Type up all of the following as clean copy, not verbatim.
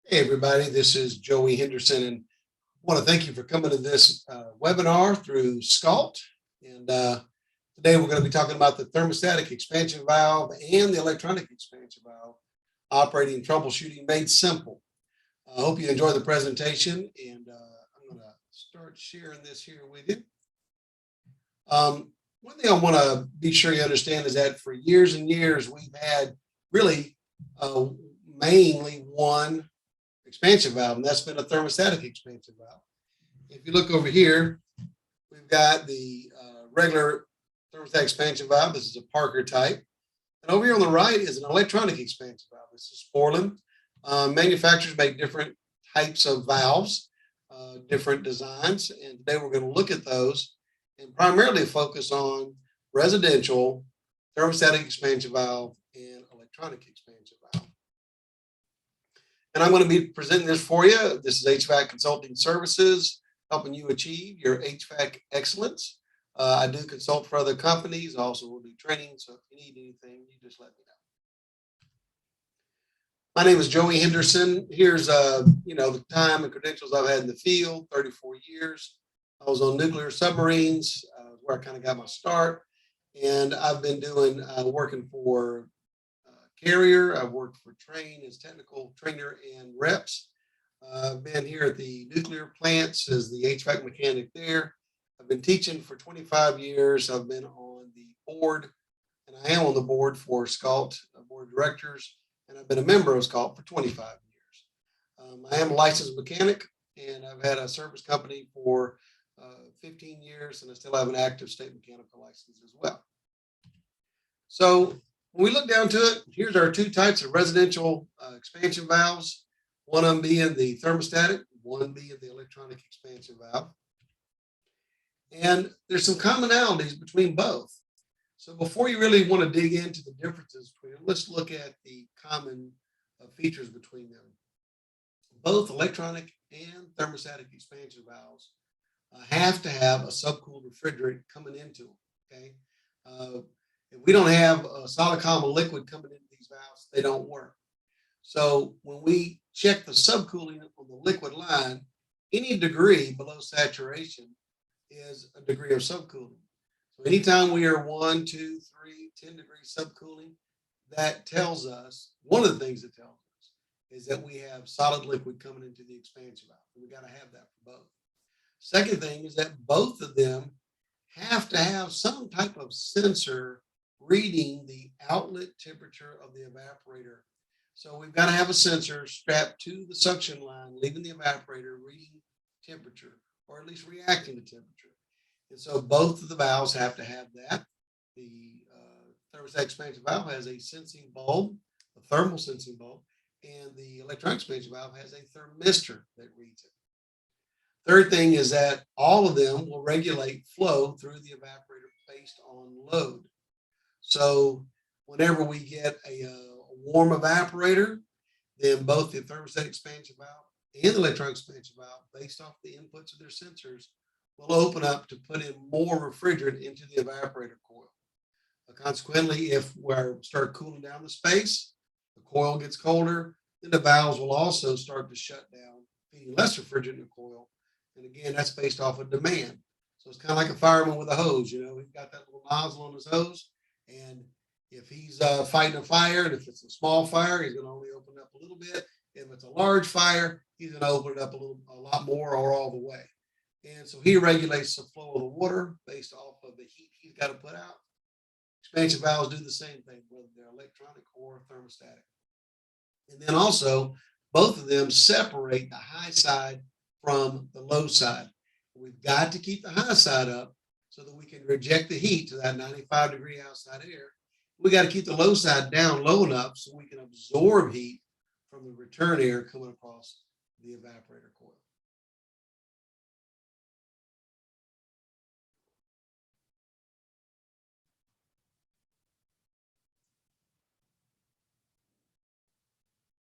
Hey, everybody, this is Joey Henderson, and I want to thank you for coming to this webinar through SCALT. And today we're going to be talking about the thermostatic expansion valve and the electronic expansion valve operating troubleshooting made simple. I hope you enjoy the presentation, and I'm going to start sharing this here with you. One thing I want to be sure you understand is that for years and years, we've had really mainly one expansion valve, and that's been a thermostatic expansion valve. If you look over here, we've got the regular thermostatic expansion valve. This is a Parker type. And over here on the right is an electronic expansion valve. This is Sporlan. Manufacturers make different types of valves, different designs, and today we're going to look at those and primarily focus on residential thermostatic expansion valve and electronic expansion valve. And I'm going to be presenting this for you. This is HVAC Consulting Services, helping you achieve your HVAC excellence. I do consult for other companies. I also will do training. So if you need anything, you just let me know. My name is Joey Henderson. Here's the time and credentials I've had in the field, 34 years. I was on nuclear submarines, where I kind of got my start. And I've been doing working for Carrier. I've worked for Train as technical trainer and reps. I've been here at the nuclear plants as the HVAC mechanic there. I've been teaching for 25 years. I've been on the board, and I am on the board for SCALT, board of directors, and I've been a member of SCALT for 25 years. I am a licensed mechanic, and I've had a service company for 15 years, and I still have an active state mechanical license as well. So when we look down to it, here's our two types of residential expansion valves, one of them being the thermostatic, one being the electronic expansion valve. And there's some commonalities between both. So before you really want to dig into the differences between them, let's look at the common features between them. Both electronic and thermostatic expansion valves have to have a subcooled refrigerant coming into them, okay? If we don't have a solid common liquid coming into these valves, they don't work. So when we check the subcooling on the liquid line, any degree below saturation is a degree of subcooling. So anytime we are 1, 2, 3, 10 degrees subcooling, that tells us, one of the things it tells us is that we have solid liquid coming into the expansion valve. We got to have that for both. Second thing is that both of them have to have some type of sensor reading the outlet temperature of the evaporator. So we've got to have a sensor strapped to the suction line, leaving the evaporator, reading temperature, or at least reacting to temperature. And so both of the valves have to have that. The thermostatic expansion valve has a sensing bulb, a thermal sensing bulb, and the electronic expansion valve has a thermistor that reads it. Third thing is that all of them will regulate flow through the evaporator based on load. So whenever we get a warm evaporator, then both the thermostatic expansion valve and the electronic expansion valve, based off the inputs of their sensors, will open up to put in more refrigerant into the evaporator coil. Consequently, if we start cooling down the space, the coil gets colder, then the valves will also start to shut down, feeding less refrigerant in the coil. And again, that's based off of demand. So it's kind of like a fireman with a hose. You know, he's got that little nozzle on his hose. And if he's fighting a fire, and if it's a small fire, he's going to only open up a little bit. If it's a large fire, he's going to open it up a lot more or all the way. And so he regulates the flow of the water based off of the heat he's got to put out. Expansion valves do the same thing, whether they're electronic or thermostatic. And then also, both of them separate the high side from the low side. We've got to keep the high side up so that we can reject the heat to that 95-degree outside air. We got to keep the low side down low enough so we can absorb heat from the return air coming across the evaporator coil.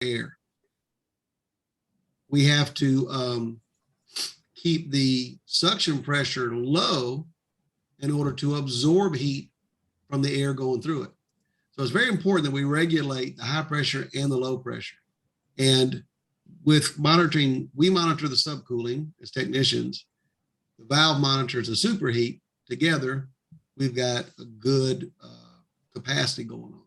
Air. We have to keep the suction pressure low in order to absorb heat from the air going through it. So it's very important that we regulate the high pressure and the low pressure. And with monitoring, we monitor the subcooling as technicians. The valve monitors the superheat. Together, we've got a good capacity going on.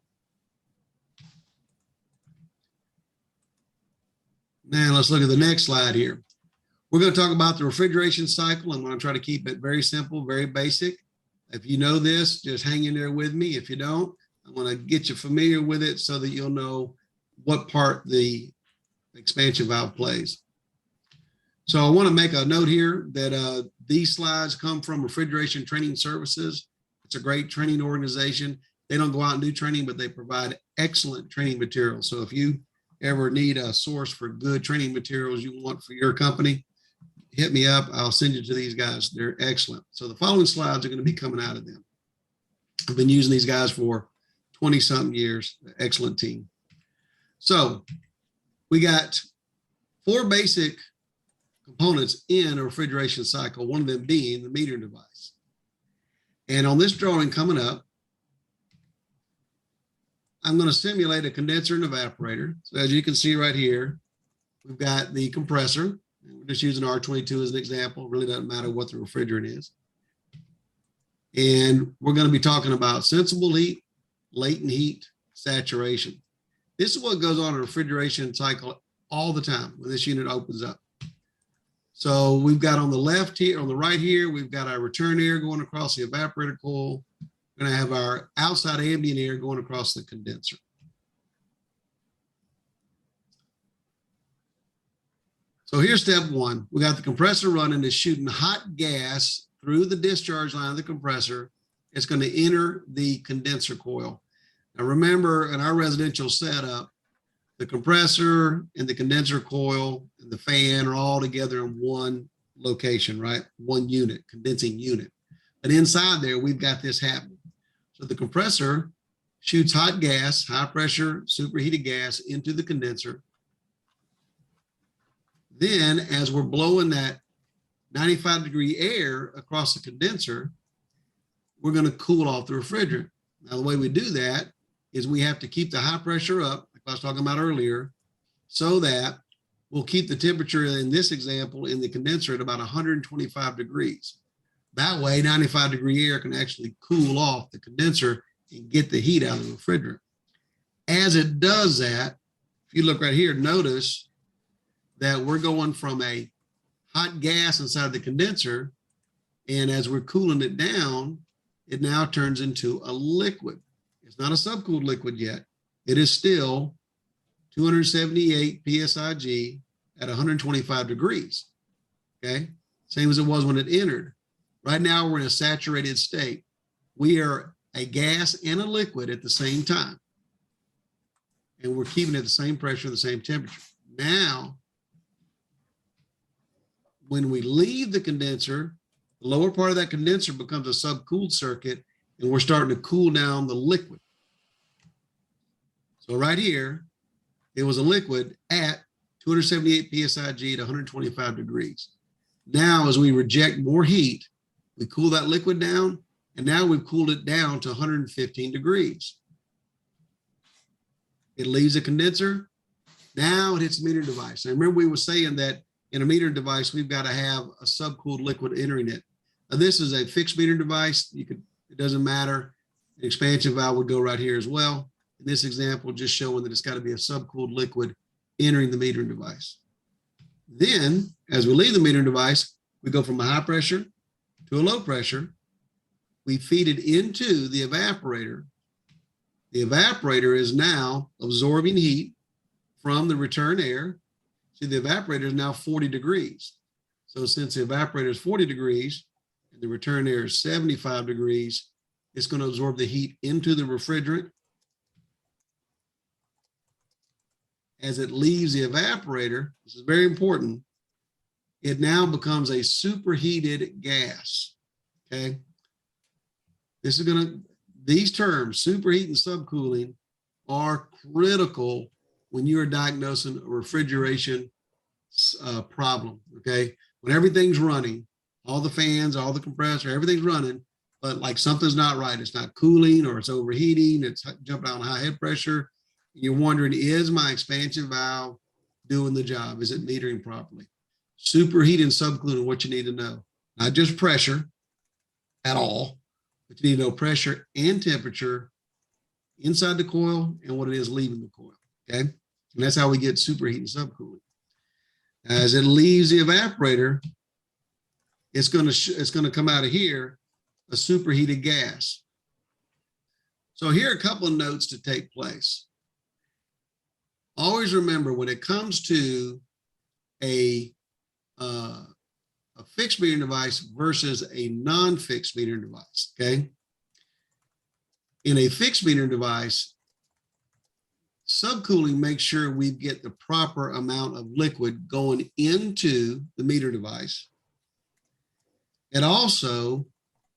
Now let's look at the next slide here. We're going to talk about the refrigeration cycle. I'm going to try to keep it very simple, very basic. If you know this, just hang in there with me. If you don't, I'm going to get you familiar with it so that you'll know what part the expansion valve plays. So I want to make a note here that these slides come from Refrigeration Training Services. It's a great training organization. They don't go out and do training, but they provide excellent training materials. So if you ever need a source for good training materials you want for your company, hit me up. I'll send you to these guys. They're excellent. So the following slides are going to be coming out of them. I've been using these guys for 20-something years. Excellent team. So we got 4 basic components in a refrigeration cycle, one of them being the metering device. And on this drawing coming up, I'm going to simulate a condenser and evaporator. So as you can see right here, we've got the compressor. We're just using R22 as an example. It really doesn't matter what the refrigerant is. And we're going to be talking about sensible heat, latent heat, saturation. This is what goes on in a refrigeration cycle all the time when this unit opens up. So we've got on the left here, on the right here, we've got our return air going across the evaporator coil. We're going to have our outside ambient air going across the condenser. So here's step 1. We got the compressor running. It's shooting hot gas through the discharge line of the compressor. It's going to enter the condenser coil. Now remember, in our residential setup, the compressor and the condenser coil and the fan are all together in one location, right? One unit, condensing unit. But inside there, we've got this happening. So the compressor shoots hot gas, high pressure, superheated gas into the condenser. Then as we're blowing that 95-degree air across the condenser, we're going to cool off the refrigerant. Now, the way we do that is we have to keep the high pressure up, like I was talking about earlier, so that we'll keep the temperature in this example in the condenser at about 125 degrees. That way, 95-degree air can actually cool off the condenser and get the heat out of the refrigerant. As it does that, if you look right here, notice that we're going from a hot gas inside the condenser, and as we're cooling it down, it now turns into a liquid. It's not a subcooled liquid yet. It is still 278 psig at 125 degrees, okay? Same as it was when it entered. Right now, we're in a saturated state. We are a gas and a liquid at the same time, and we're keeping it at the same pressure, the same temperature. Now, when we leave the condenser, the lower part of that condenser becomes a subcooled circuit, and we're starting to cool down the liquid. So right here, it was a liquid at 278 psig at 125 degrees. Now, as we reject more heat, we cool that liquid down, and now we've cooled it down to 115 degrees. It leaves the condenser. Now it hits the meter device. Now, remember we were saying that in a meter device, we've got to have a subcooled liquid entering it. Now, this is a fixed meter device. It doesn't matter. The expansion valve would go right here as well. In this example, just showing that it's got to be a subcooled liquid entering the metering device. Then, as we leave the metering device, we go from a high pressure to a low pressure. We feed it into the evaporator. The evaporator is now absorbing heat from the return air. See, the evaporator is now 40 degrees. So since the evaporator is 40 degrees and the return air is 75 degrees, it's going to absorb the heat into the refrigerant. As it leaves the evaporator, this is very important, it now becomes a superheated gas, okay? This is these terms, superheat and subcooling, are critical when you are diagnosing a refrigeration problem, okay? When everything's running, all the fans, all the compressor, everything's running, but like something's not right. It's not cooling, or it's overheating, it's jumping out on high head pressure. You're wondering, is my expansion valve doing the job? Is it metering properly? Superheat and subcooling, what you need to know. Not just pressure at all, but you need to know pressure and temperature inside the coil and what it is leaving the coil, okay? And that's how we get superheat and subcooling. As it leaves the evaporator, it's gonna come out of here a superheated gas. So here are a couple of notes to take place. Always remember, when it comes to a fixed metering device versus a non-fixed metering device, okay? In a fixed metering device, subcooling makes sure we get the proper amount of liquid going into the meter device. It also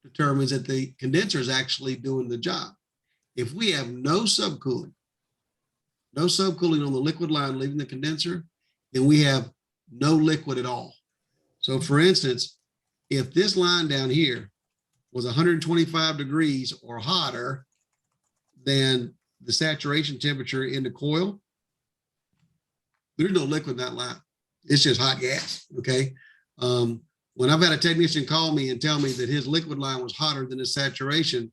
determines that the condenser is actually doing the job. If we have no subcooling on the liquid line leaving the condenser, then we have no liquid at all. So for instance, if this line down here was 125 degrees or hotter than the saturation temperature in the coil, there's no liquid in that line. It's just hot gas, okay? When I've had a technician call me and tell me that his liquid line was hotter than his saturation,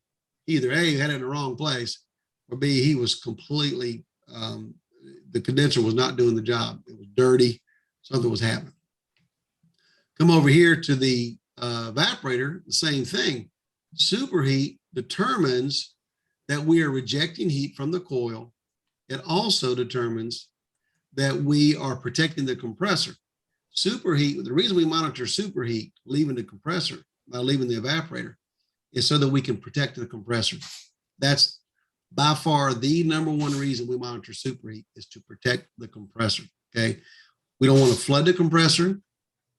either A, had it in the wrong place, or B, he was completely, the condenser was not doing the job. It was dirty, something was happening. Come over here to the evaporator, the same thing. Superheat determines that we are rejecting heat from the coil. It also determines that we are protecting the compressor. Superheat, the reason we monitor superheat leaving the compressor, by leaving the evaporator, is so that we can protect the compressor. That's by far the number one reason we monitor superheat, is to protect the compressor, okay? We don't want to flood the compressor,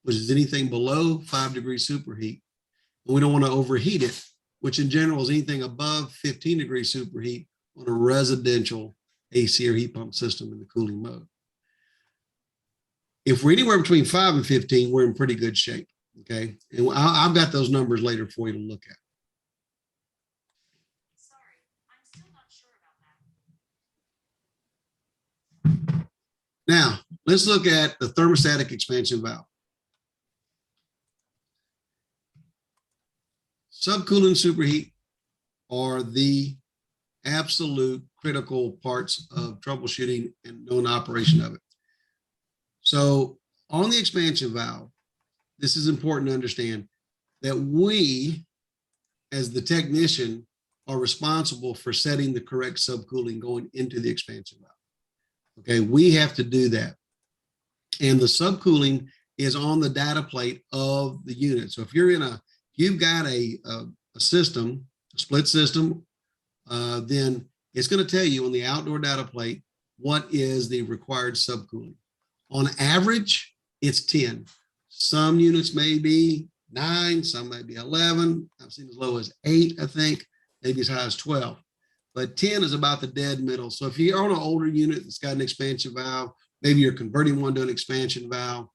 which is anything below 5 degrees superheat. And we don't want to overheat it, which in general is anything above 15 degrees superheat on a residential AC or heat pump system in the cooling mode. If we're anywhere between 5 and 15, we're in pretty good shape, okay? And I've got those numbers later for you to look at. Sorry, I'm still not sure about that. Now, let's look at the thermostatic expansion valve. Subcooling and superheat are the absolute critical parts of troubleshooting and known operation of it. So on the expansion valve, this is important to understand that we, as the technician, are responsible for setting the correct subcooling going into the expansion valve. Okay, we have to do that. And the subcooling is on the data plate of the unit. So if you've got a system, a split system, then it's going to tell you on the outdoor data plate what is the required subcooling. On average, it's 10. Some units may be 9, some may be 11. I've seen as low as 8, I think, maybe as high as 12. But 10 is about the dead middle. So if you're on an older unit that's got an expansion valve, maybe you're converting one to an expansion valve,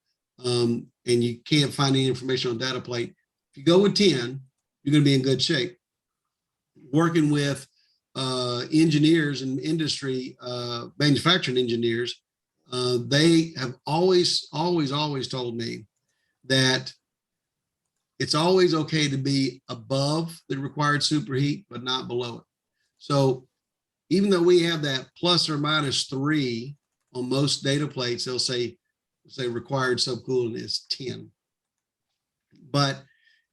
and you can't find any information on data plate, if you go with 10, you're going to be in good shape. Working with engineers and industry, manufacturing engineers, they have always told me that it's always okay to be above the required superheat, but not below it. So even though we have that plus or minus 3 on most data plates, they'll say required subcooling is 10, but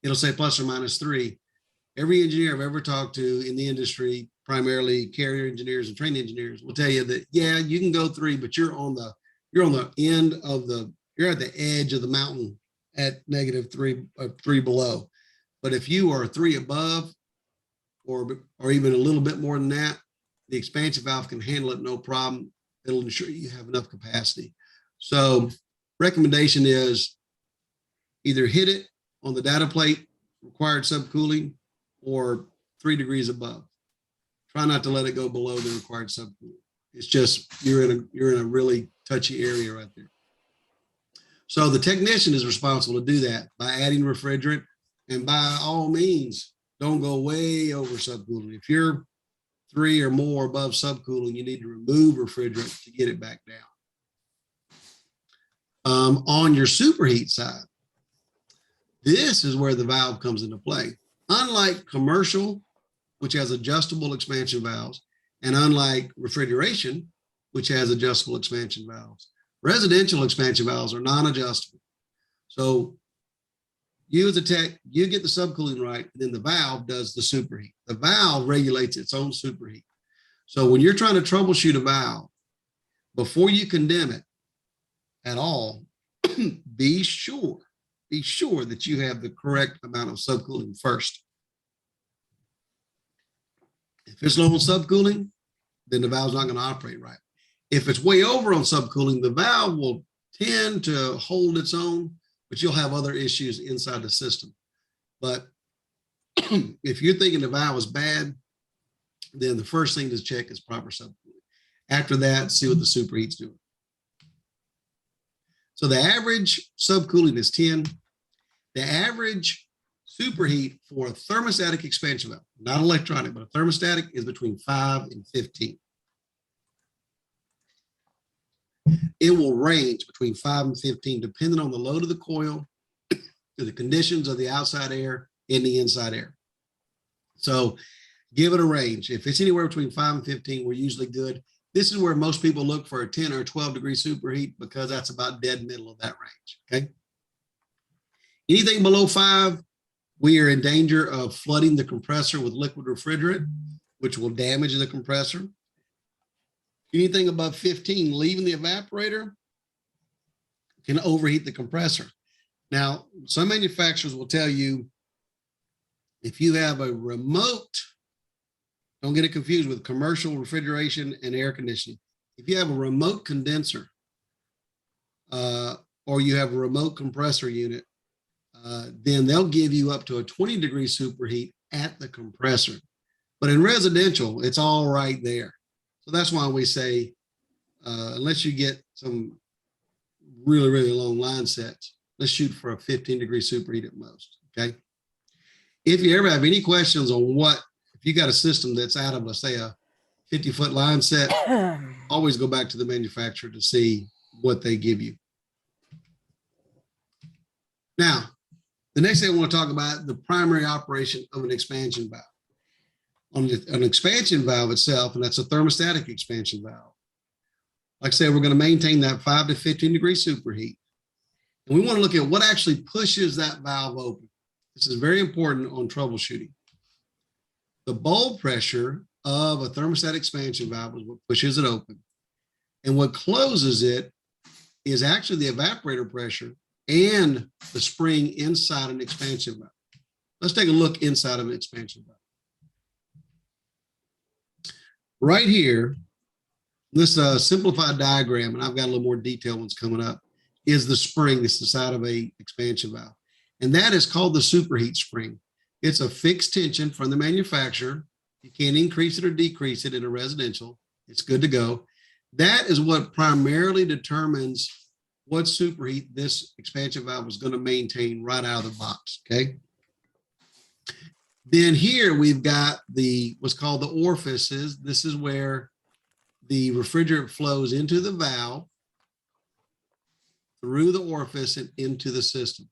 it'll say plus or minus 3. Every engineer I've ever talked to in the industry, primarily carrier engineers and train engineers, will tell you that, yeah, you can go 3, but you're on the end of you're at the edge of the mountain at -3 below. But if you are 3 above, or even a little bit more than that, the expansion valve can handle it no problem. It'll ensure you have enough capacity. So recommendation is either hit it on the data plate, required subcooling, or 3 degrees above. Try not to let it go below the required subcooling. It's just, you're in a really touchy area right there. So the technician is responsible to do that by adding refrigerant, and by all means, don't go way over subcooling. If you're 3 or more above subcooling, you need to remove refrigerant to get it back down. On your superheat side, this is where the valve comes into play. Unlike commercial, which has adjustable expansion valves, and unlike refrigeration, which has adjustable expansion valves, residential expansion valves are non-adjustable. So you as a tech, you get the subcooling right, and then the valve does the superheat. The valve regulates its own superheat. So when you're trying to troubleshoot a valve, before you condemn it at all, be sure that you have the correct amount of subcooling first. If it's low on subcooling, then the valve's not going to operate right. If it's way over on subcooling, the valve will tend to hold its own, but you'll have other issues inside the system. But if you're thinking the valve is bad, then the first thing to check is proper subcooling. After that, see what the superheat's doing. So the average subcooling is 10. The average superheat for a thermostatic expansion valve, not electronic, but a thermostatic, is between 5 and 15. It will range between 5 and 15, depending on the load of the coil, the conditions of the outside air and the inside air. So give it a range. If it's anywhere between 5 and 15, we're usually good. This is where most people look for a 10 or 12 degree superheat, because that's about dead middle of that range, okay? Anything below 5, we are in danger of flooding the compressor with liquid refrigerant, which will damage the compressor. Anything above 15, leaving the evaporator, can overheat the compressor. Now, some manufacturers will tell you, if you have a remote, don't get it confused with commercial refrigeration and air conditioning. If you have a remote condenser or you have a remote compressor unit, then they'll give you up to a 20 degree superheat at the compressor. But in residential, it's all right there. So that's why we say, unless you get some really, really long line sets, let's shoot for a 15 degree superheat at most, okay? If you ever have any questions on if you got a system that's out of, let's say, a 50-foot line set, always go back to the manufacturer to see what they give you. Now, the next thing I want to talk about, the primary operation of an expansion valve. On an expansion valve itself, and that's a thermostatic expansion valve. Like I said, we're going to maintain that 5 to 15 degree superheat. And we want to look at what actually pushes that valve open. This is very important on troubleshooting. The bulb pressure of a thermostatic expansion valve is what pushes it open. And what closes it is actually the evaporator pressure and the spring inside an expansion valve. Let's take a look inside of an expansion valve. Right here, this simplified diagram, and I've got a little more detailed ones coming up, is the spring that's inside of a expansion valve. And that is called the superheat spring. It's a fixed tension from the manufacturer. You can't increase it or decrease it in a residential. It's good to go. That is what primarily determines what superheat this expansion valve is going to maintain right out of the box, okay? Then here we've got what's called the orifices. This is where the refrigerant flows into the valve, through the orifice and into the system.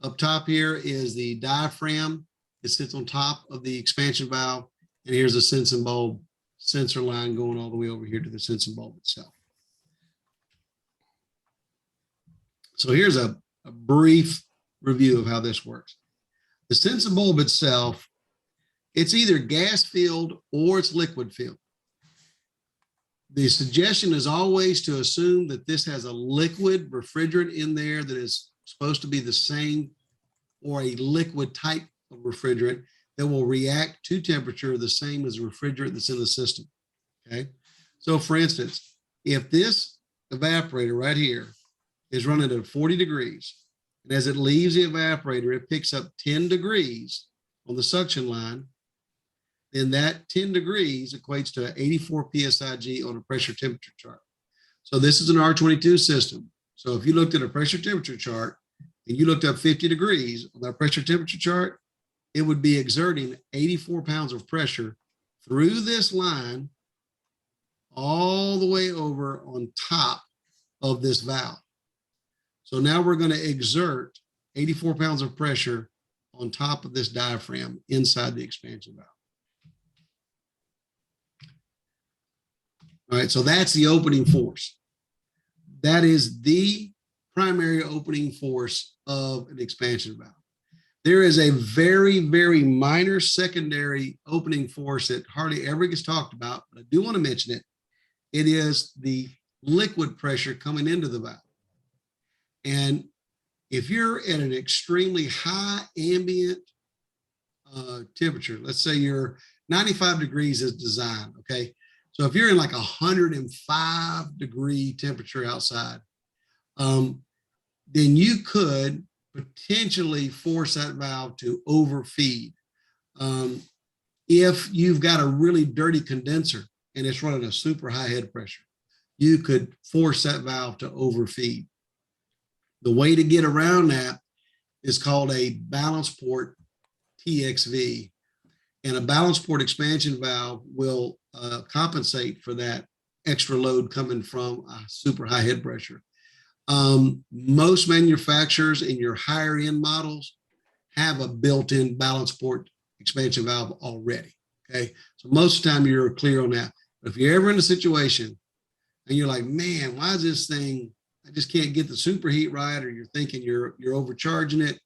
Up top here is the diaphragm. It sits on top of the expansion valve. And here's a sensing bulb sensor line going all the way over here to the sensing bulb itself. So here's a brief review of how this works. The sensing bulb itself, it's either gas filled or it's liquid filled. The suggestion is always to assume that this has a liquid refrigerant in there that is supposed to be the same, or a liquid type of refrigerant that will react to temperature the same as the refrigerant that's in the system, okay? So for instance, if this evaporator right here is running at 40 degrees, and as it leaves the evaporator, it picks up 10 degrees on the suction line, then that 10 degrees equates to 84 PSIG on a pressure temperature chart. So this is an R22 system. So if you looked at a pressure temperature chart and you looked up 50 degrees on that pressure temperature chart, it would be exerting 84 pounds of pressure through this line all the way over on top of this valve. So now we're going to exert 84 pounds of pressure on top of this diaphragm inside the expansion valve. All right, so that's the opening force. That is the primary opening force of an expansion valve. There is a very, very minor secondary opening force that hardly ever gets talked about, but I do want to mention it. It is the liquid pressure coming into the valve. And if you're at an extremely high ambient temperature, let's say you're 95 degrees is designed, okay? So if you're in like 105 degree temperature outside, then you could potentially force that valve to overfeed. If you've got a really dirty condenser and it's running a super high head pressure, you could force that valve to overfeed. The way to get around that is called a balance port TXV. And a balance port expansion valve will compensate for that extra load coming from a super high head pressure. Most manufacturers in your higher end models have a built-in balance port expansion valve already. Okay, so most of the time you're clear on that. But if you're ever in a situation and you're like, man, why is this thing, I just can't get the superheat right, or you're thinking you're overcharging it,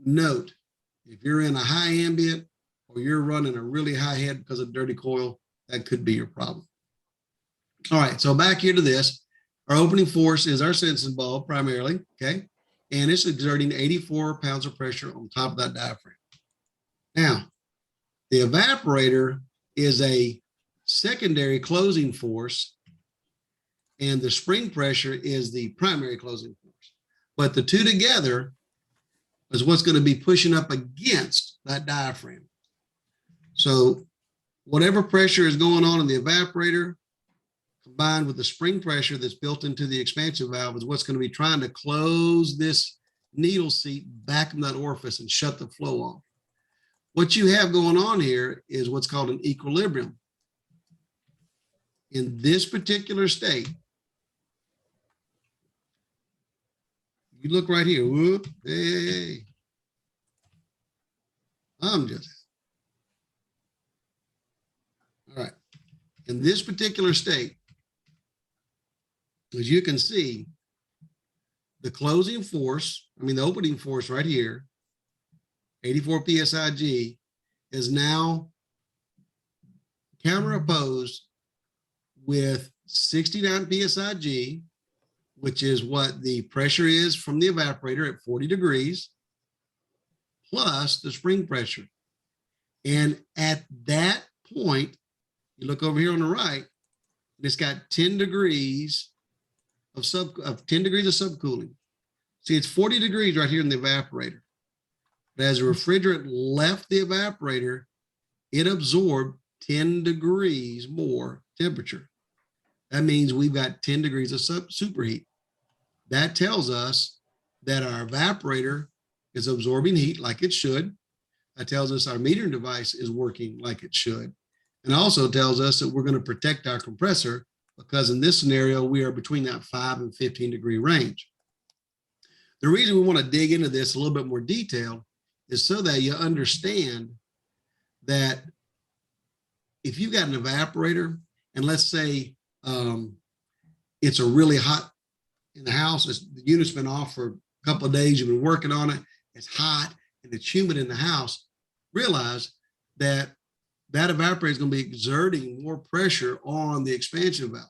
note, if you're in a high ambient or you're running a really high head because of dirty coil, that could be your problem. All right, so back here to this. Our opening force is our sensing bulb primarily, okay? And it's exerting 84 pounds of pressure on top of that diaphragm. Now, the evaporator is a secondary closing force, and the spring pressure is the primary closing force. But the two together is what's going to be pushing up against that diaphragm. So whatever pressure is going on in the evaporator, combined with the spring pressure that's built into the expansion valve, is what's going to be trying to close this needle seat back in that orifice and shut the flow off. What you have going on here is what's called an equilibrium. In this particular state, you look right here, whoop, hey, I'm just, all right. In this particular state, as you can see, the closing force, the opening force right here, 84 psig, is now counteropposed with 69 psig, which is what the pressure is from the evaporator at 40 degrees, plus the spring pressure. And at that point, you look over here on the right, and it's got 10 degrees of 10 degrees of subcooling. See, it's 40 degrees right here in the evaporator. But as the refrigerant left the evaporator, it absorbed 10 degrees more temperature. That means we've got 10 degrees of superheat. That tells us that our evaporator is absorbing heat like it should. That tells us our metering device is working like it should. And also tells us that we're going to protect our compressor, because in this scenario, we are between that 5 and 15 degree range. The reason we want to dig into this a little bit more detail is so that you understand that if you've got an evaporator, and let's say it's a really hot in the house, the unit's been off for a couple of days, you've been working on it, it's hot and it's humid in the house, realize that that evaporator is going to be exerting more pressure on the expansion valve.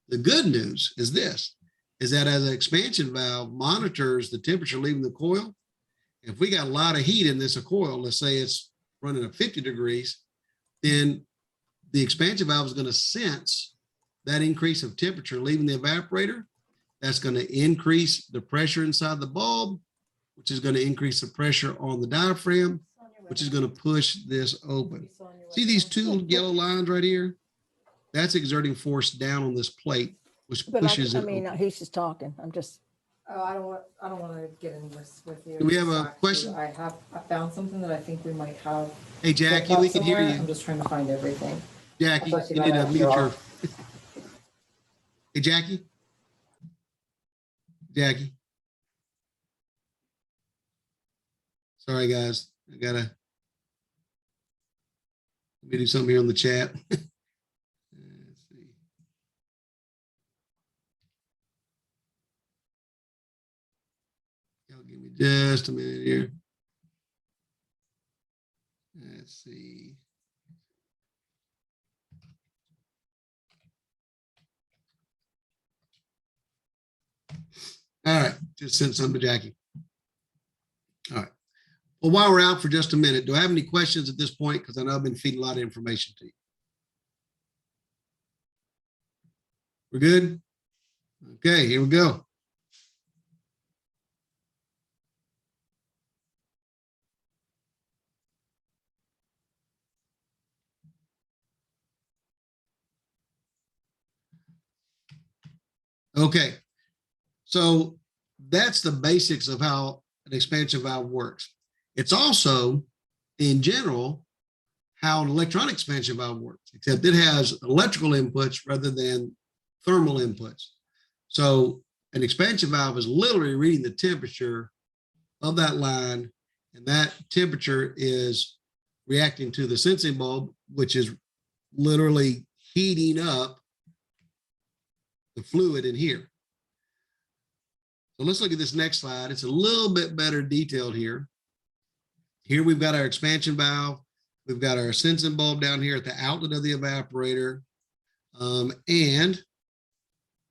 The good news is this, is that as an expansion valve monitors the temperature leaving the coil, if we got a lot of heat in this coil, let's say it's running at 50 degrees, then the expansion valve is going to sense that increase of temperature leaving the evaporator. That's going to increase the pressure inside the bulb, which is going to increase the pressure on the diaphragm, which is going to push this open. See these two yellow lines right here? That's exerting force down on this plate, which pushes it open. He's just talking. I'm just. Oh, I don't want to get into this with you. Do we have a Actually, question? I found something that I think we might have. Hey, Jackie, we can hear I'm you. just trying to find everything. Jackie, I'll let you you need know to mute after your. all. Hey, Jackie? Jackie. Sorry, guys. Let me do something here on the chat. Let's see. Y'all give me just a minute here. Let's see. All right, just sent some to Jackie. All right. Well, while we're out for just a minute, do I have any questions at this point? Because I know I've been feeding a lot of information to you. We're good? Okay, here we go. Okay, so that's the basics of how an expansion valve works. It's also, in general, how an electronic expansion valve works, except it has electrical inputs rather than thermal inputs. So an expansion valve is literally reading the temperature of that line, and that temperature is reacting to the sensing bulb, which is literally heating up the fluid in here. So let's look at this next slide. It's a little bit better detailed here. Here we've got our expansion valve. We've got our sensing bulb down here at the outlet of the evaporator. And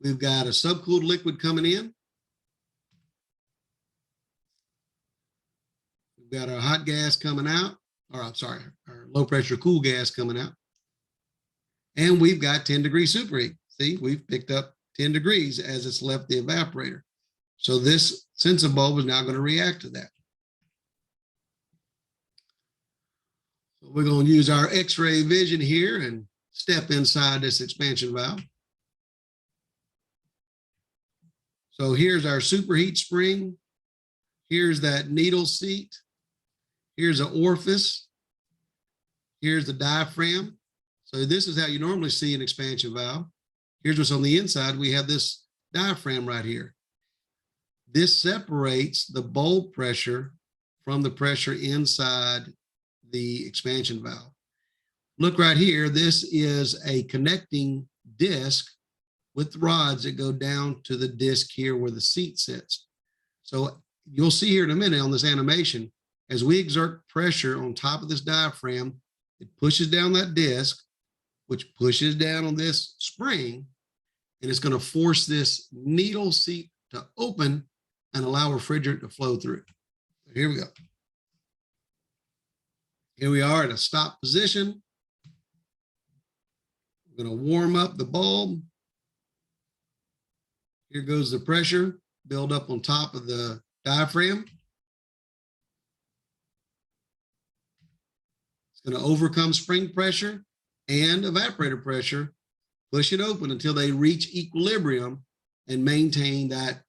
we've got a subcooled liquid coming in. We've got our hot gas coming out, or I'm sorry, our low pressure cool gas coming out. And we've got 10-degree superheat. See, we've picked up 10 degrees as it's left the evaporator. So this sensor bulb is now going to react to that. So we're going to use our X-ray vision here and step inside this expansion valve. So here's our superheat spring. Here's that needle seat. Here's an orifice. Here's the diaphragm. So this is how you normally see an expansion valve. Here's what's on the inside. We have this diaphragm right here. This separates the bulb pressure from the pressure inside the expansion valve. Look right here. This is a connecting disc with rods that go down to the disc here where the seat sits. So you'll see here in a minute on this animation, as we exert pressure on top of this diaphragm, it pushes down that disc, which pushes down on this spring, and it's going to force this needle seat to open and allow refrigerant to flow through. So here we go. Here we are at a stop position. We're going to warm up the bulb. Here goes the pressure build up on top of the diaphragm. It's going to overcome spring pressure and evaporator pressure, push it open until they reach equilibrium and maintain that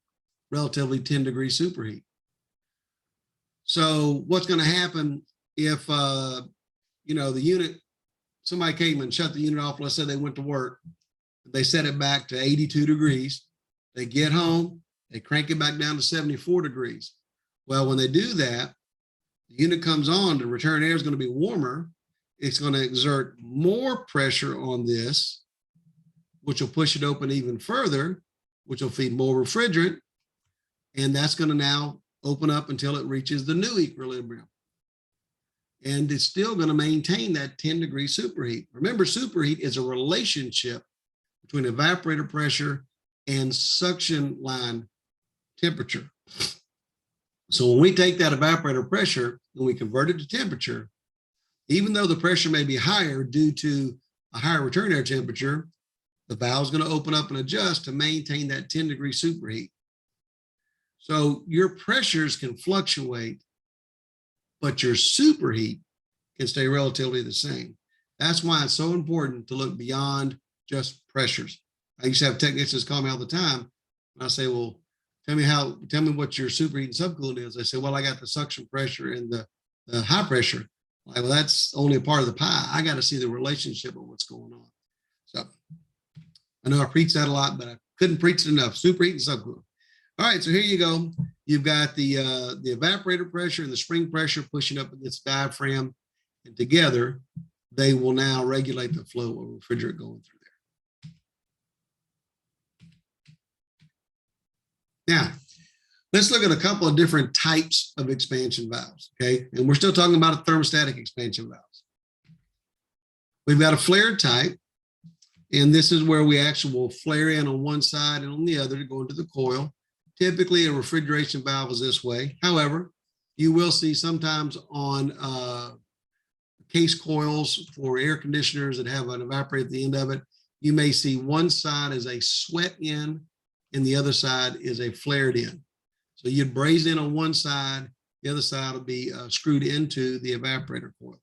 relatively 10-degree superheat. So what's going to happen if, the unit, somebody came and shut the unit off, let's say they went to work, they set it back to 82 degrees, they get home, they crank it back down to 74 degrees. Well, when they do that, the unit comes on, the return air is going to be warmer. It's going to exert more pressure on this, which will push it open even further, which will feed more refrigerant. And that's going to now open up until it reaches the new equilibrium. And it's still going to maintain that 10-degree superheat. Remember, superheat is a relationship between evaporator pressure and suction line temperature. So when we take that evaporator pressure and we convert it to temperature, even though the pressure may be higher due to a higher return air temperature, the valve is going to open up and adjust to maintain that 10-degree superheat. So your pressures can fluctuate, but your superheat can stay relatively the same. That's why it's so important to look beyond just pressures. I used to have technicians call me all the time, and I say, well, tell me what your superheat and subcooling is. They say, well, I got the suction pressure and the high pressure. Like, well, that's only a part of the pie. I got to see the relationship of what's going on. So I know I preach that a lot, but I couldn't preach it enough. Superheat and subcooling. All right, so here you go. You've got the evaporator pressure and the spring pressure pushing up against the diaphragm, and together they will now regulate the flow of refrigerant going through there. Now, let's look at a couple of different types of expansion valves, okay? And we're still talking about a thermostatic expansion valves. We've got a flared type, and this is where we actually will flare in on one side and on the other to go into the coil. Typically, a refrigeration valve is this way. However, you will see sometimes on case coils for air conditioners that have an evaporator at the end of it, you may see one side is a sweat in and the other side is a flared in. So you'd braze in on one side, the other side will be screwed into the evaporator coil.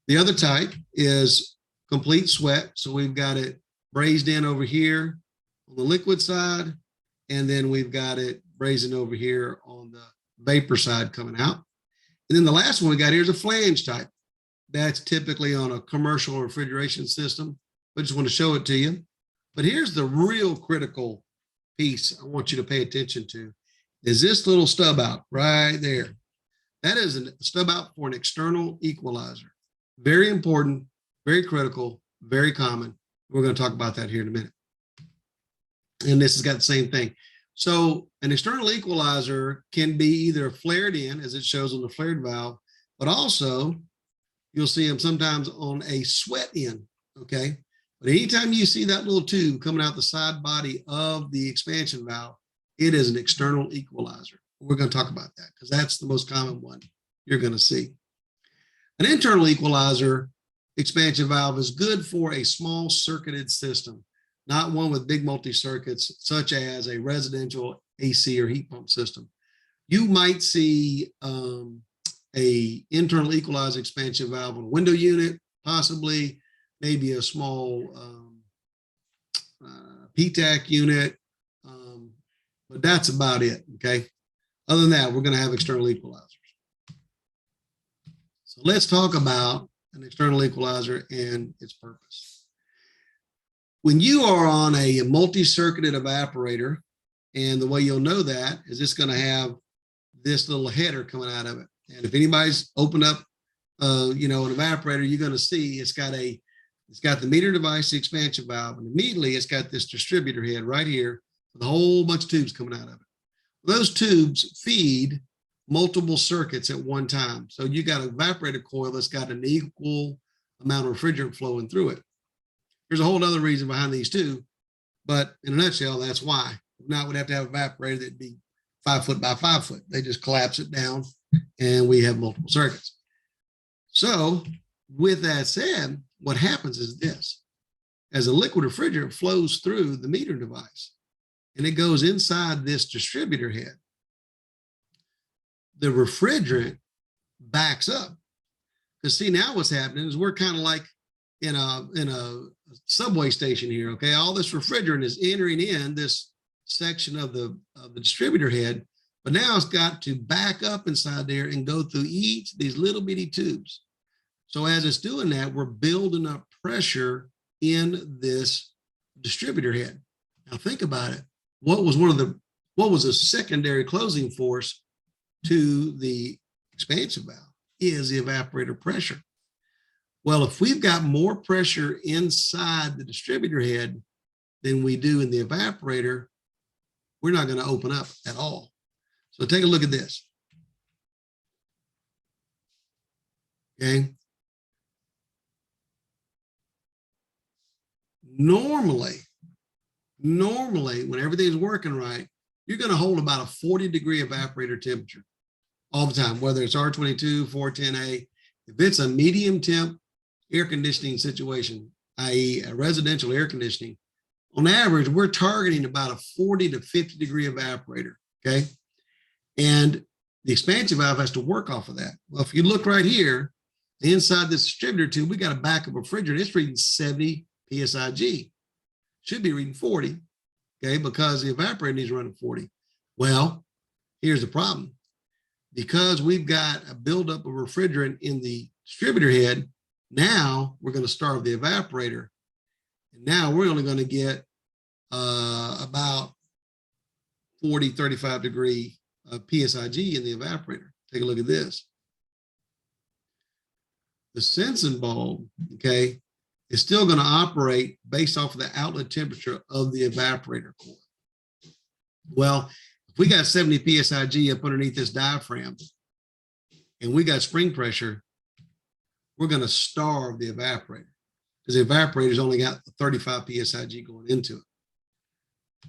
The other type is complete sweat. So we've got it brazed in over here on the liquid side, and then we've got it brazing over here on the vapor side coming out. And then the last one we got here is a flange type. That's typically on a commercial refrigeration system. I just want to show it to you. But here's the real critical piece I want you to pay attention to, is this little stub out right there. That is a stub out for an external equalizer. Very important, very critical, very common. We're going to talk about that here in a minute. And this has got the same thing. So an external equalizer can be either flared in, as it shows on the flared valve, but also you'll see them sometimes on a sweat in, okay? But anytime you see that little tube coming out the side body of the expansion valve, it is an external equalizer. We're going to talk about that because that's the most common one you're going to see. An internal equalizer expansion valve is good for a small circuited system, not one with big multi-circuits, such as a residential AC or heat pump system. You might see a internal equalizer expansion valve on a window unit, possibly maybe a small PTAC unit, but that's about it, okay? Other than that, we're going to have external equalizers. So let's talk about an external equalizer and its purpose. When you are on a multi-circuited evaporator, and the way you'll know that is it's going to have this little header coming out of it. And if anybody's opened up, an evaporator, you're going to see it's got the meter device, the expansion valve, and immediately it's got this distributor head right here with a whole bunch of tubes coming out of it. Those tubes feed multiple circuits at one time. So you got an evaporator coil that's got an equal amount of refrigerant flowing through it. There's a whole other reason behind these two, but in a nutshell, that's why. If not, we'd have to have an evaporator that'd be 5 foot by 5 foot. They just collapse it down and we have multiple circuits. So with that said, what happens is this: as a liquid refrigerant flows through the meter device and it goes inside this distributor head, the refrigerant backs up. Because see, now what's happening is we're kind of like in a subway station here, okay? All this refrigerant is entering in this section of the distributor head, but now it's got to back up inside there and go through each of these little bitty tubes. So as it's doing that, we're building up pressure in this distributor head. Now think about it. What was a secondary closing force to the expansion valve is the evaporator pressure. Well, if we've got more pressure inside the distributor head than we do in the evaporator, we're not going to open up at all. So take a look at this. Okay. Normally, when everything's working right, you're going to hold about a 40-degree evaporator temperature all the time, whether it's R22, 410A. If it's a medium temp air conditioning situation, i.e. a residential air conditioning, on average, we're targeting about a 40 to 50-degree evaporator, okay? And the expansion valve has to work off of that. Well, if you look right here, inside this distributor tube, we got a backup refrigerant. It's reading 70 PSIG. Should be reading 40, okay, because the evaporator needs to run at 40. Well, here's the problem. Because we've got a buildup of refrigerant in the distributor head, now we're going to starve the evaporator. And now we're only going to get about 40, 35 degree PSIG in the evaporator. Take a look at this. The sensing bulb, okay, is still going to operate based off of the outlet temperature of the evaporator coil. Well, if we got 70 PSIG up underneath this diaphragm and we got spring pressure, we're going to starve the evaporator because the evaporator's only got 35 PSIG going into it.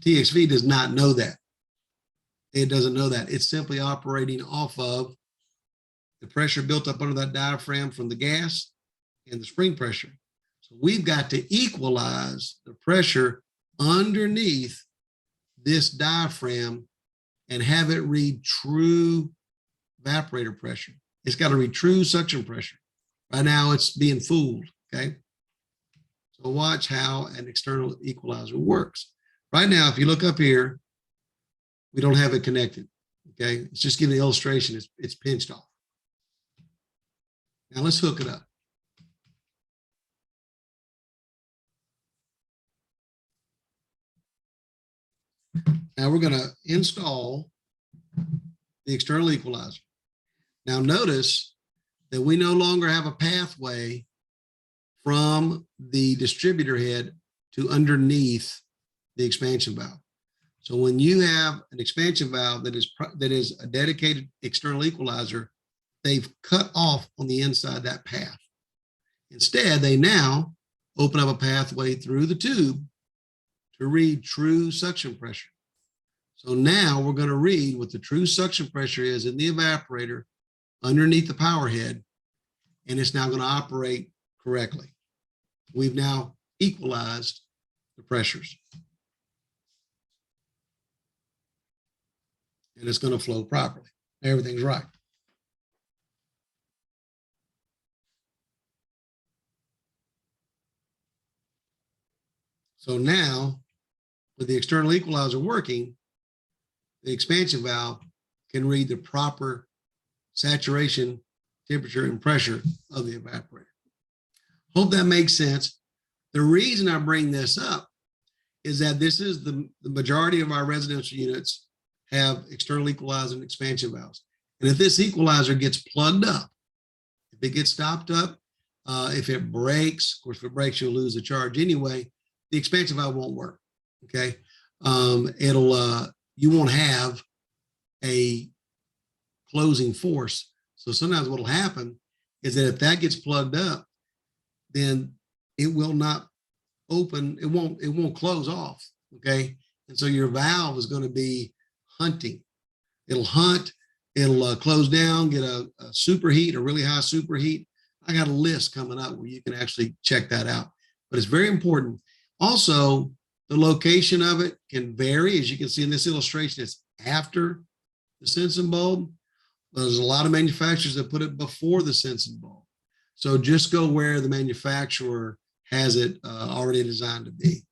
TXV does not know that. It doesn't know that. It's simply operating off of the pressure built up under that diaphragm from the gas and the spring pressure. So we've got to equalize the pressure underneath this diaphragm and have it read true evaporator pressure. It's got to read true suction pressure. Right now it's being fooled, okay? So watch how an external equalizer works. Right now, if you look up here, we don't have it connected, okay? It's just giving the illustration, it's pinched off. Now let's hook it up. Now we're going to install the external equalizer. Now notice that we no longer have a pathway from the distributor head to underneath the expansion valve. So when you have an expansion valve that is a dedicated external equalizer, they've cut off on the inside that path. Instead, they now open up a pathway through the tube to read true suction pressure. So now we're going to read what the true suction pressure is in the evaporator underneath the power head, and it's now going to operate correctly. We've now equalized the pressures. And it's going to flow properly. Everything's right. So now, with the external equalizer working, the expansion valve can read the proper saturation, temperature, and pressure of the evaporator. Hope that makes sense. The reason I bring this up is that this is the majority of our residential units have external equalizer and expansion valves. And if this equalizer gets plugged up, if it gets stopped up, if it breaks, of course, if it breaks, you'll lose the charge anyway, the expansion valve won't work, okay? You won't have a closing force. So sometimes what'll happen is that if that gets plugged up, then it will not open, it won't close off, okay? And so your valve is going to be hunting. It'll hunt, it'll close down, get a superheat, a really high superheat. I got a list coming up where you can actually check that out, but it's very important. Also, the location of it can vary. As you can see in this illustration, it's after the sensing bulb. There's a lot of manufacturers that put it before the sensing bulb. So just go where the manufacturer has it already designed to be.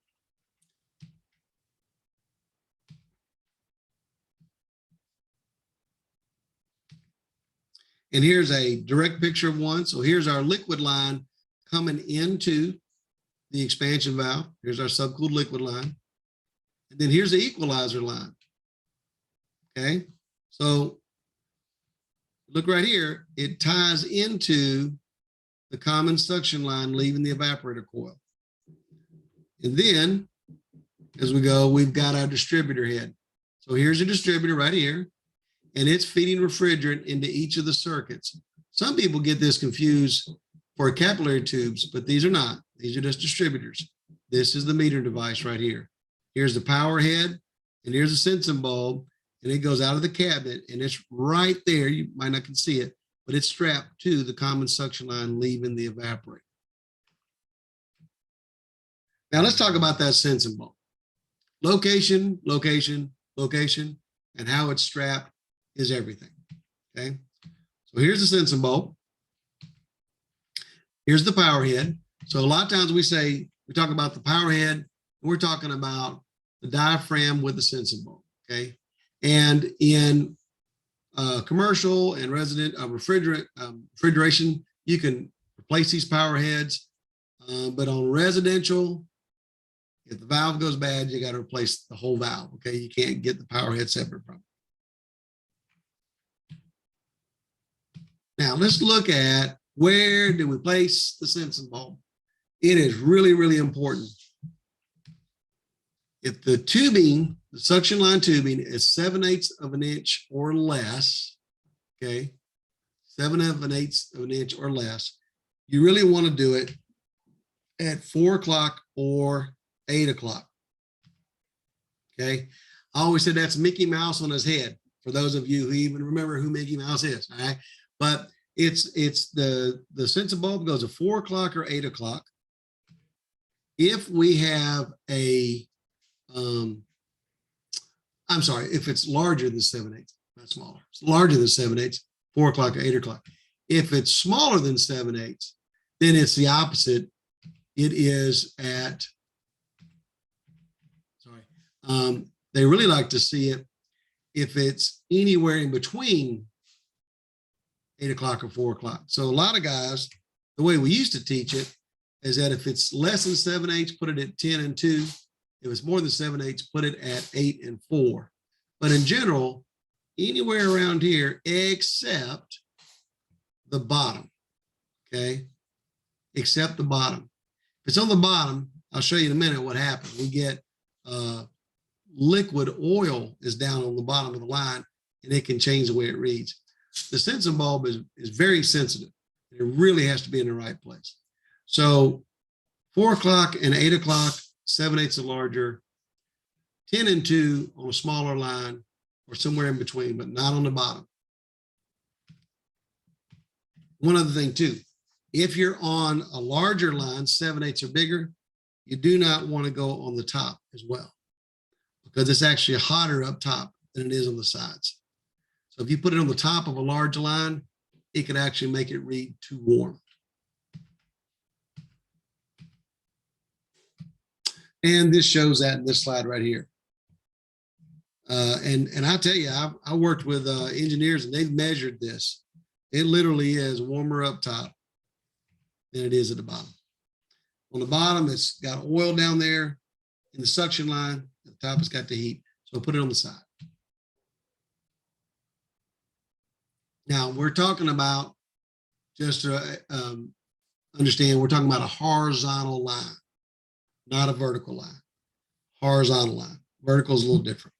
And here's a direct picture of one. So here's our liquid line coming into the expansion valve. Here's our subcooled liquid line. And then here's the equalizer line. Okay, so look right here, it ties into the common suction line leaving the evaporator coil. And then as we go, we've got our distributor head. So here's a distributor right here, and it's feeding refrigerant into each of the circuits. Some people get this confused for capillary tubes, but these are not. These are just distributors. This is the meter device right here. Here's the power head, and here's the sensing bulb, and it goes out of the cabinet, and it's right there. You might not can see it, but it's strapped to the common suction line leaving the evaporator. Now let's talk about that sensing bulb. Location, location, location, and how it's strapped is everything, okay? So here's the sensing bulb. Here's the power head. So a lot of times we talk about the power head, and we're talking about the diaphragm with the sensing bulb, okay? And in commercial and resident refrigeration, you can replace these power heads, but on residential, If the valve goes bad, you got to replace the whole valve. Okay, you can't get the power head separate from it. Now let's look at where do we place the sensing bulb. It is really, really important. If the tubing, the suction line tubing is 7/8 of an inch or less, okay, 7/8 of an inch or less, you really want to do it at 4 o'clock or 8 o'clock. Okay. I always said that's Mickey Mouse on his head. For those of you who even remember who Mickey Mouse is. All right. But it's the sensor bulb goes at 4 o'clock or 8 o'clock. If we have a, I'm sorry, if it's larger than 7/8, not smaller, it's larger than 7/8, 4 o'clock or 8 o'clock. If it's smaller than 7/8, then it's the opposite. It is at, they really like to see it if it's anywhere in between 8 o'clock or 4 o'clock. So a lot of guys, the way we used to teach it is that if it's less than 7/8, put it at 10 and 2. If it's more than 7/8, put it at 8 and 4. But in general, anywhere around here except the bottom, okay? Except the bottom. If it's on the bottom, I'll show you in a minute what happens. We get liquid oil is down on the bottom of the line, and it can change the way it reads. The sensing bulb is very sensitive. It really has to be in the right place. So 4 o'clock and 8 o'clock, 7/8 or larger, 10 and 2 on a smaller line, or somewhere in between, but not on the bottom. One other thing too, if you're on a larger line, 7/8 or bigger, you do not want to go on the top as well, because it's actually hotter up top than it is on the sides. So if you put it on the top of a large line, it could actually make it read too warm. And this shows that in this slide right here. And I tell you, I worked with engineers and they've measured this. It literally is warmer up top than it is at the bottom. On the bottom, it's got oil down there in the suction line. At the top, it's got the heat. So put it on the side. Now we're talking about, just to understand, we're talking about a horizontal line, not a vertical line. Horizontal line. Vertical is a little different.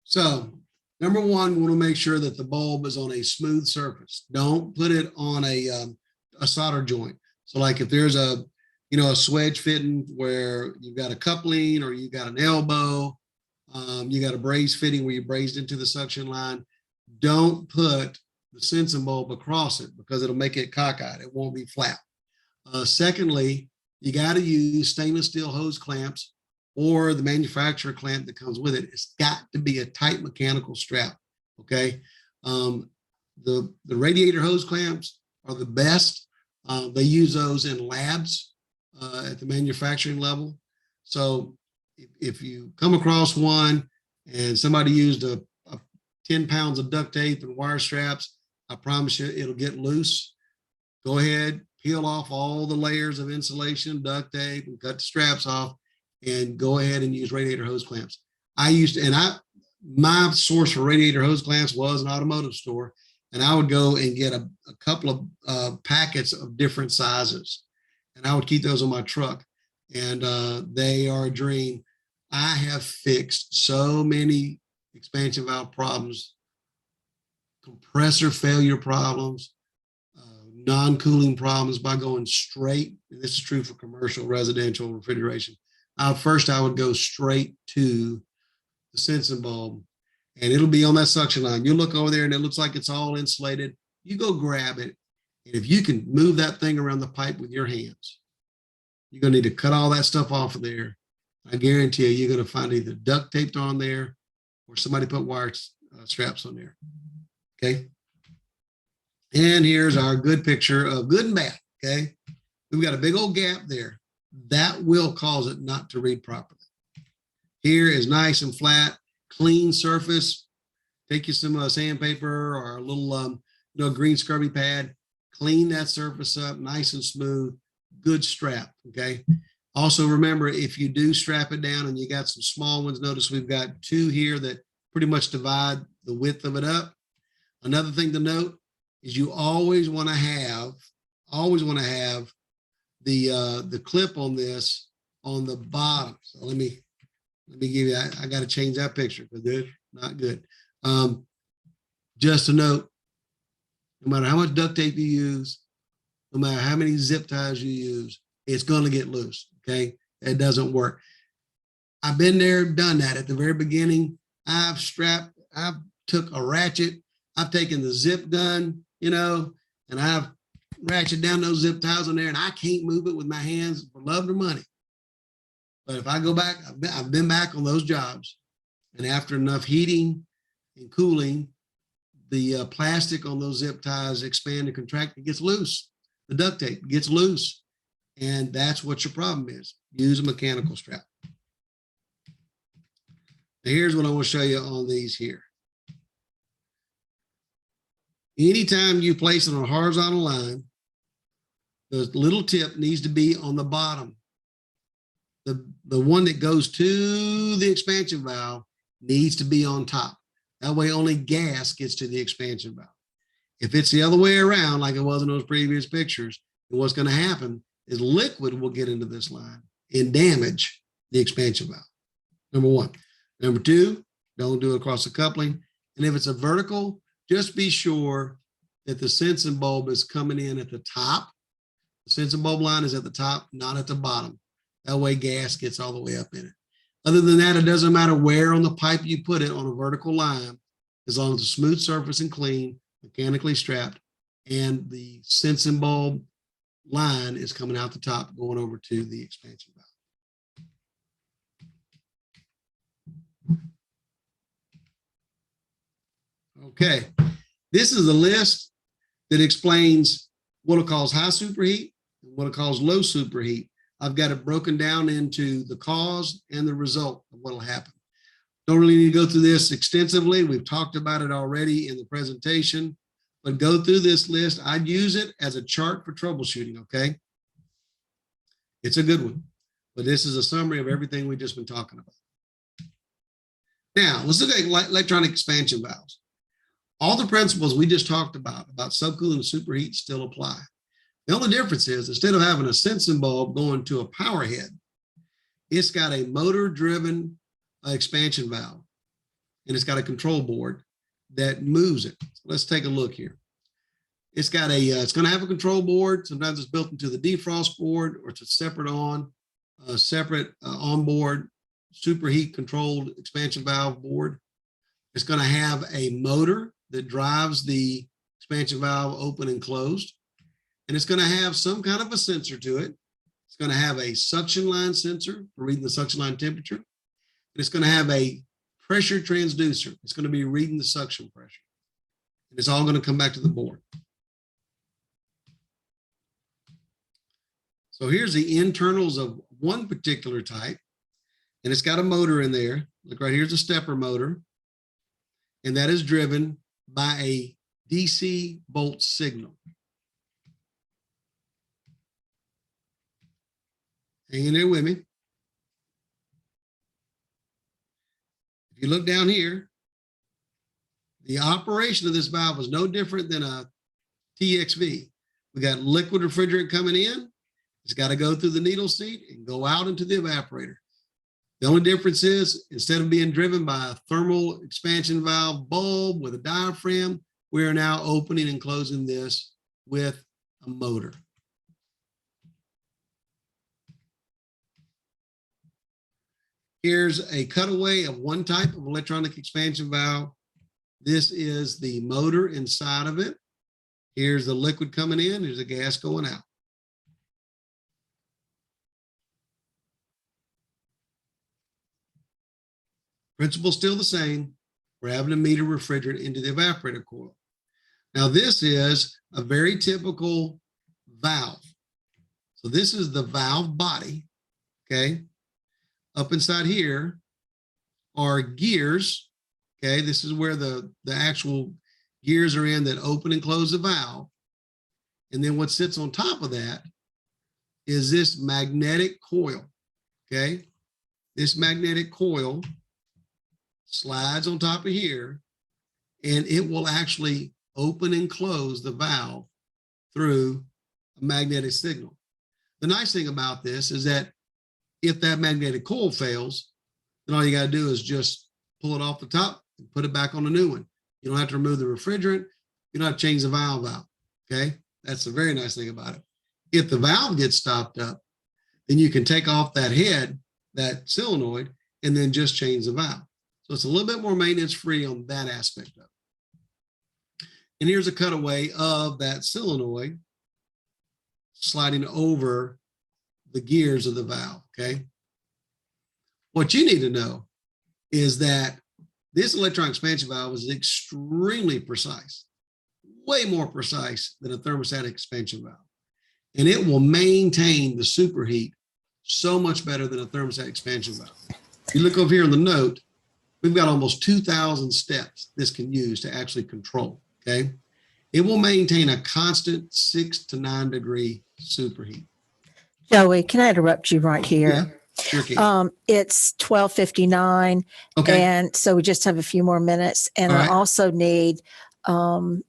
So number one, we want to make sure that the bulb is on a smooth surface. Don't put it on a solder joint. So like if there's a swedge fitting where you've got a coupling or you've got an elbow, you got a braze fitting where you brazed into the suction line, don't put the sensing bulb across it because it'll make it cockeyed. It won't be flat. Secondly, you got to use stainless steel hose clamps or the manufacturer clamp that comes with it. It's got to be a tight mechanical strap, okay? The radiator hose clamps are the best. They use those in labs at the manufacturing level. So if you come across one and somebody used a 10 pounds of duct tape and wire straps, I promise you it'll get loose. Go ahead, peel off all the layers of insulation, duct tape, and cut the straps off, and go ahead and use radiator hose clamps. My source for radiator hose clamps was an automotive store, and I would go and get a couple of packets of different sizes, and I would keep those on my truck, and they are a dream. I have fixed so many expansion valve problems, compressor failure problems, non-cooling problems by going straight. And this is true for commercial, residential, refrigeration. First, I would go straight to the sensing bulb, and it'll be on that suction line. You look over there and it looks like it's all insulated. You go grab it. And if you can move that thing around the pipe with your hands, you're going to need to cut all that stuff off of there. I guarantee you, you're going to find either duct taped on there or somebody put wire straps on there. Okay. And here's our good picture of good and bad. Okay. We've got a big old gap there. That will cause it not to read properly. Here is nice and flat, clean surface. Take you some sandpaper or a little, green scrubby pad, clean that surface up nice and smooth, good strap, okay? Also remember, if you do strap it down and you got some small ones, notice we've got two here that pretty much divide the width of it up. Another thing to note is you always want to have the clip on this on the bottom. So let me give you, I got to change that picture because it's not good. Just a note, no matter how much duct tape you use, no matter how many zip ties you use, it's going to get loose. Okay. It doesn't work. I've been there, done that at the very beginning. I've took a ratchet, I've taken the zip gun, you know, and I've ratcheted down those zip ties on there, and I can't move it with my hands for love or money. But if I go back, I've been back on those jobs, and after enough heating and cooling, the plastic on those zip ties expand and contract. It gets loose. The duct tape gets loose, and that's what your problem is. Use a mechanical strap. Now here's what I want to show you on these here. Anytime you place it on a horizontal line, the little tip needs to be on the bottom. The one that goes to the expansion valve needs to be on top. That way only gas gets to the expansion valve. If it's the other way around, like it was in those previous pictures, then what's going to happen is liquid will get into this line and damage the expansion valve. Number one. Number two, don't do it across the coupling. And if it's a vertical, just be sure that the sensing bulb is coming in at the top. The sensing bulb line is at the top, not at the bottom. That way gas gets all the way up in it. Other than that, it doesn't matter where on the pipe you put it on a vertical line, as long as it's a smooth surface and clean, mechanically strapped, and the sensing bulb line is coming out the top, going over to the expansion valve. Okay, this is a list that explains what it calls high superheat and what it calls low superheat. I've got it broken down into the cause and the result of what will happen. Don't really need to go through this extensively. We've talked about it already in the presentation, but go through this list. I'd use it as a chart for troubleshooting, okay? It's a good one, but this is a summary of everything we've just been talking about. Now, let's look at electronic expansion valves. All the principles we just talked about subcooling and superheat still apply. The only difference is instead of having a sensing bulb going to a power head, it's got a motor-driven expansion valve, and it's got a control board that moves it. So let's take a look here. It's got a, it's going to have a control board. Sometimes it's built into the defrost board, or it's a separate onboard superheat controlled expansion valve board. It's going to have a motor that drives the expansion valve open and closed. And it's going to have some kind of a sensor to it. It's going to have a suction line sensor for reading the suction line temperature. And it's going to have a pressure transducer. It's going to be reading the suction pressure. And it's all going to come back to the board. So here's the internals of one particular type. And it's got a motor in there. Look right here's a stepper motor. And that is driven by a DC bolt signal. Hang in there with me. If you look down here, the operation of this valve is no different than a TXV. We got liquid refrigerant coming in. It's got to go through the needle seat and go out into the evaporator. The only difference is instead of being driven by a thermal expansion valve bulb with a diaphragm, we are now opening and closing this with a motor. Here's a cutaway of one type of electronic expansion valve. This is the motor inside of it. Here's the liquid coming in. Here's the gas going out. Principle still the same. We're having to meter refrigerant into the evaporator coil. Now this is a very typical valve. So this is the valve body, okay? Up inside here are gears, okay? This is where the actual gears are in that open and close the valve. And then what sits on top of that is this magnetic coil, okay? This magnetic coil slides on top of here, and it will actually open and close the valve through a magnetic signal. The nice thing about this is that if that magnetic coil fails, then all you got to do is just pull it off the top and put it back on a new one. You don't have to remove the refrigerant. You don't have to change the valve out, okay? That's the very nice thing about it. If the valve gets stopped up, then you can take off that head, that solenoid, and then just change the valve. So it's a little bit more maintenance free on that aspect of it. And here's a cutaway of that solenoid sliding over the gears of the valve, okay? What you need to know is that this electron expansion valve is extremely precise, way more precise than a thermostatic expansion valve. And it will maintain the superheat so much better than a thermostatic expansion valve. If you look over here on the note, we've got almost 2,000 steps this can use to actually control, okay? It will maintain a constant 6 to 9 degree superheat. Joey, can I interrupt you right here? Yeah, sure can. It's 12:59, Okay, and so we just have a few more minutes. And All I right. also need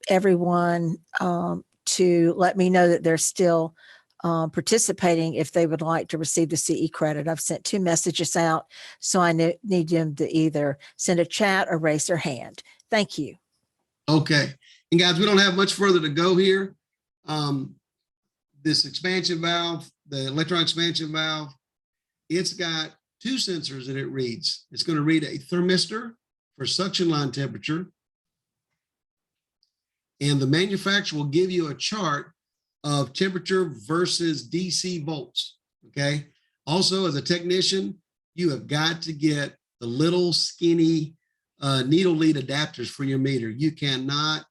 everyone to let me know that they're still participating if they would like to receive the CE credit. I've sent 2 messages out, so I need them to either send a chat or raise their hand. Thank you. okay. And guys, we don't have much further to go here. This expansion valve, the electron expansion valve, it's got 2 sensors that it reads. It's going to read a thermistor for suction line temperature. And the manufacturer will give you a chart of temperature versus DC volts, okay? Also, as a technician, you have got to get the little skinny needle lead adapters for your meter. You cannot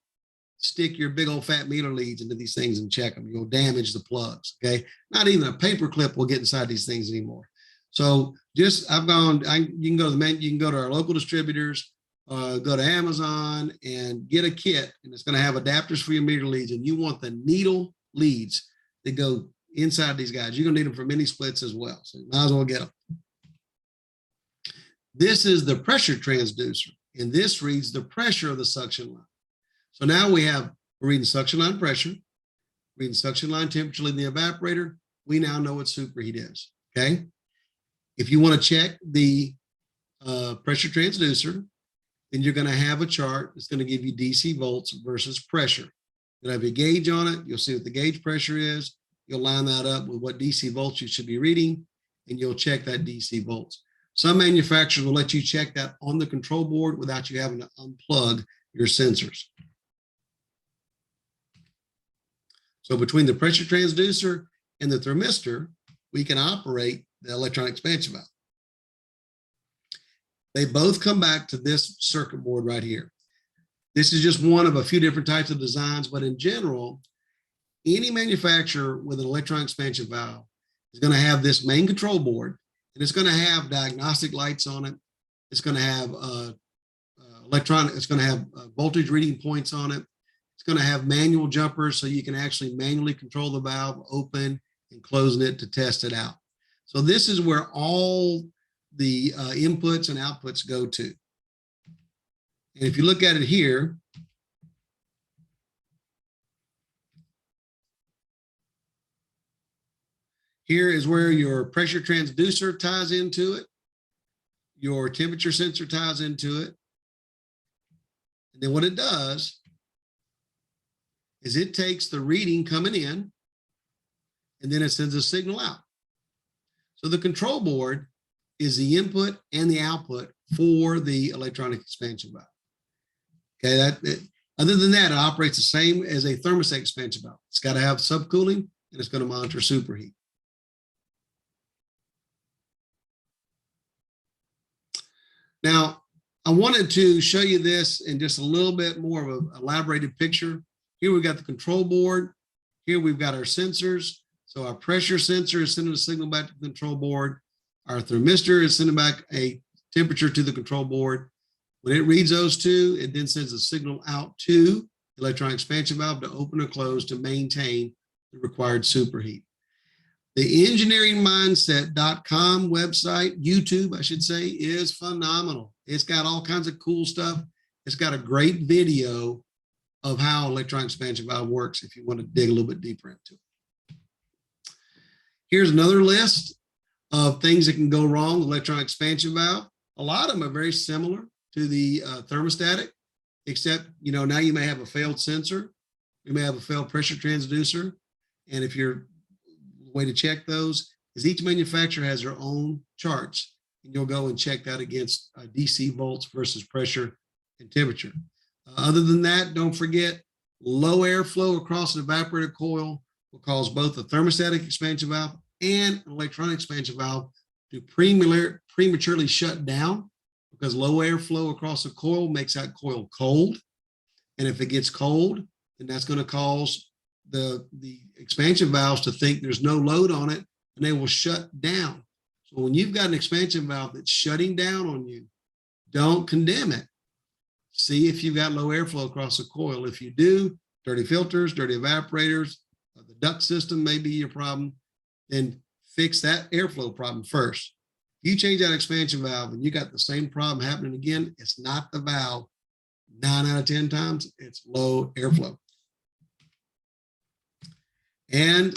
stick your big old fat meter leads into these things and check them. You'll damage the plugs, okay? Not even a paper clip will get inside these things anymore. So just, you can go to you can go to our local distributors, go to Amazon and get a kit, and it's going to have adapters for your meter leads, and you want the needle leads that go inside these guys. You're going to need them for mini splits as well, so you might as well get them. This is the pressure transducer, and this reads the pressure of the suction line. So now we're reading suction line pressure, reading suction line temperature in the evaporator. We now know what superheat is, okay? If you want to check the pressure transducer, then you're going to have a chart that's going to give you DC volts versus pressure. You'll have a gauge on it. You'll see what the gauge pressure is. You'll line that up with what DC volts you should be reading, and you'll check that DC volts. Some manufacturers will let you check that on the control board without you having to unplug your sensors. So between the pressure transducer and the thermistor, we can operate the electron expansion valve. They both come back to this circuit board right here. This is just one of a few different types of designs, but in general, any manufacturer with an electron expansion valve is going to have this main control board, and it's going to have diagnostic lights on it. It's going to have it's going to have voltage reading points on it. It's going to have manual jumpers, so you can actually manually control the valve, open and closing it to test it out. So this is where all the inputs and outputs go to. And if you look at it here, here is where your pressure transducer ties into it. Your temperature sensor ties into it. And then what it does is it takes the reading coming in, and then it sends a signal out. So the control board is the input and the output for the electronic expansion valve. Okay, other than that, it operates the same as a thermostatic expansion valve. It's got to have subcooling, and it's going to monitor superheat. Now, I wanted to show you this in just a little bit more of an elaborated picture. Here we've got the control board. Here we've got our sensors. So our pressure sensor is sending a signal back to the control board. Our thermistor is sending back a temperature to the control board. When it reads those two, it then sends a signal out to the electron expansion valve to open or close to maintain the required superheat. The engineeringmindset.com website, YouTube, I should say, is phenomenal. It's got all kinds of cool stuff. It's got a great video of how electronic expansion valve works if you want to dig a little bit deeper into it. Here's another list of things that can go wrong with electronic expansion valve. A lot of them are very similar to the thermostatic, except, now you may have a failed sensor. You may have a failed pressure transducer. And if the way to check those is each manufacturer has their own charts, and you'll go and check that against DC volts versus pressure and temperature. Other than that, don't forget, low airflow across an evaporator coil will cause both a thermostatic expansion valve and an electronic expansion valve to prematurely shut down, because low airflow across the coil makes that coil cold. And if it gets cold, then that's going to cause the expansion valves to think there's no load on it, and they will shut down. So when you've got an expansion valve that's shutting down on you, don't condemn it. See if you've got low airflow across the coil. If you do, dirty filters, dirty evaporators, the duct system may be your problem, then fix that airflow problem first. If you change that expansion valve and you got the same problem happening again, it's not the valve. 9 out of 10 times, it's low airflow. And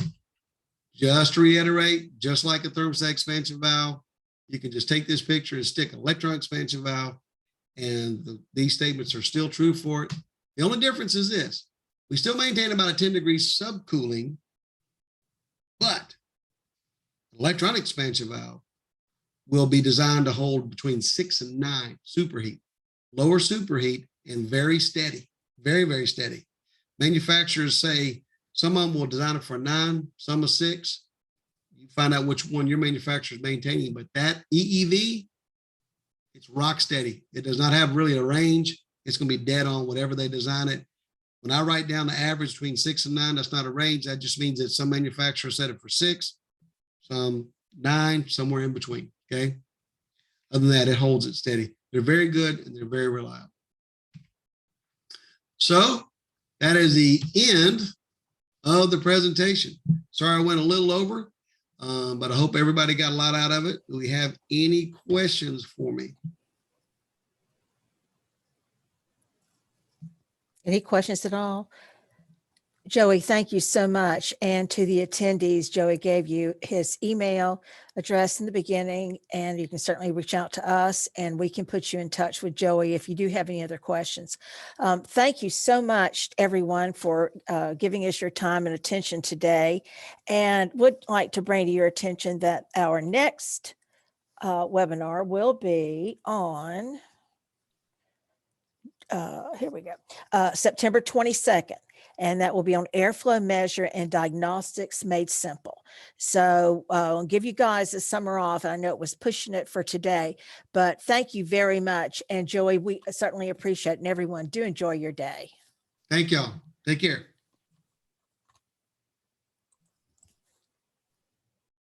just to reiterate, just like a thermostatic expansion valve, you can just take this picture and stick an electronic expansion valve, and these statements are still true for it. The only difference is this: we still maintain about a 10 degrees subcooling, but electronic expansion valve will be designed to hold between 6 and 9 superheat, lower superheat, and very steady, very, very steady. Manufacturers say some of them will design it for a 9, some a 6. You find out which one your manufacturer is maintaining, but that EEV, it's rock steady. It does not have really a range. It's going to be dead on whatever they design it. When I write down the average between 6 and 9, that's not a range. That just means that some manufacturers set it for 6, some 9, somewhere in between. Okay. Other than that, it holds it steady. They're very good and they're very reliable. So that is the end of the presentation. Sorry I went a little over, but I hope everybody got a lot out of it. Do we have any questions for me? Any questions at all? Joey, thank you so much. And to the attendees, Joey gave you his email address in the beginning, and you can certainly reach out to us and we can put you in touch with Joey if you do have any other questions. Thank you so much, everyone, for giving us your time and attention today. And would like to bring to your attention that our next webinar will be on, here we go, September 22nd. And that will be on airflow measure and diagnostics made simple. So I'll give you guys a summer off. I know it was pushing it for today, but thank you very much. And Joey, we certainly appreciate it. And everyone, do enjoy your day. Thank y'all. Take care.